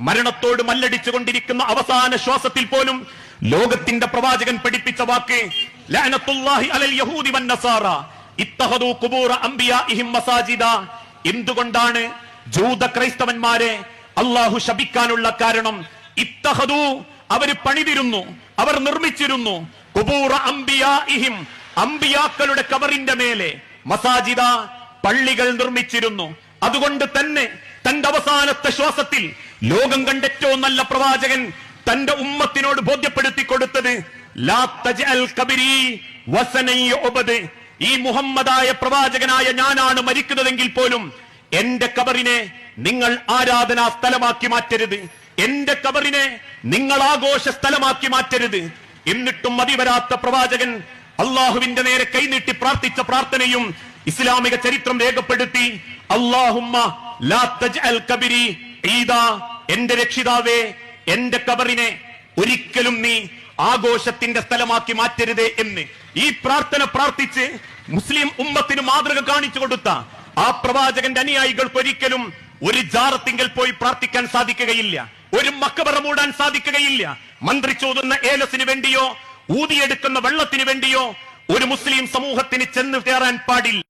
മരണത്തോട് മല്ലടിച്ചുകൊണ്ടിരിക്കുന്ന അവസാന ശ്വാസത്തിൽ പോലും ലോകത്തിന്റെ പ്രവാചകൻ പഠിപ്പിച്ച വാക്ക് ലഅനത്തുല്ലാഹി അലൽ യഹൂദി വൻ നസാറ ഇത്തഖദു ഖുബൂറ അംബിയാഇഹിം മസാജിദ. എന്തുകൊണ്ടാണ് ജൂത ക്രൈസ്തവന്മാരെ അള്ളാഹു ശപിക്കാനുള്ള കാരണം? ഇത്തഖദു, അവർ പണിതിരുന്നു, അവർ നിർമ്മിച്ചിരുന്നു, ഖുബൂറ അംബിയാഇഹിം, അംബിയാക്കളുടെ കബറിന്റെ മേലെ, മസാജിദ, പള്ളികൾ നിർമ്മിച്ചിരുന്നു. അതുകൊണ്ട് തന്നെ തന്റെ അവസാനത്തെ ശ്വാസത്തിൽ ലോകം കണ്ട ഏറ്റവും നല്ല പ്രവാചകൻ തന്റെ ഉമ്മത്തിനോട് ബോധ്യപ്പെടുത്തി കൊടുത്തത് ലാ തജ്അൽ ഖബരി വസനൻ യുഅബദ്. ഈ മുഹമ്മദായ പ്രവാചകനായ ഞാനാണ് മരിക്കുന്നതെങ്കിൽ പോലും എന്റെ ഖബറിനെ നിങ്ങൾ ആരാധനാ സ്ഥലമാക്കി മാറ്റരുത്, എന്റെ ഖബറിനെ നിങ്ങൾ ആഘോഷ സ്ഥലമാക്കി മാറ്റരുത്. എന്നിട്ടും മതിവരാത്ത പ്രവാചകൻ അള്ളാഹുവിന്റെ നേരെ കൈനീട്ടി പ്രാർത്ഥിച്ച പ്രാർത്ഥനയും ഇസ്ലാമിക ചരിത്രം രേഖപ്പെടുത്തി. അല്ലാഹുമ്മ ലാ തജ്അൽ ഖബരി ഈദാ, എന്റെ രക്ഷിതാവേ എന്റെ ഖബറിനെ ഒരിക്കലും നീ ആഘോഷത്തിന്റെ സ്ഥലമാക്കി മാറ്റരുതേ എന്ന് ഈ പ്രാർത്ഥന പ്രാർത്ഥിച്ച് മുസ്ലിം ഉമ്മത്തിന് മാതൃക കാണിച്ചു കൊടുത്ത ആ പ്രവാചകന്റെ അനുയായികൾക്ക് ഒരിക്കലും ഒരു ജാറത്തിങ്കൽ പോയി പ്രാർത്ഥിക്കാൻ സാധിക്കുകയില്ല, ഒരു മഖബറ മൂടാൻ സാധിക്കുകയില്ല. മന്ത്രിച്ചോതുന്ന ഏലസിന് വേണ്ടിയോ ഊതിയെടുക്കുന്ന വെള്ളത്തിന് വേണ്ടിയോ ഒരു മുസ്ലിം സമൂഹത്തിന് ചെന്ന് കയറാൻ പാടില്ല.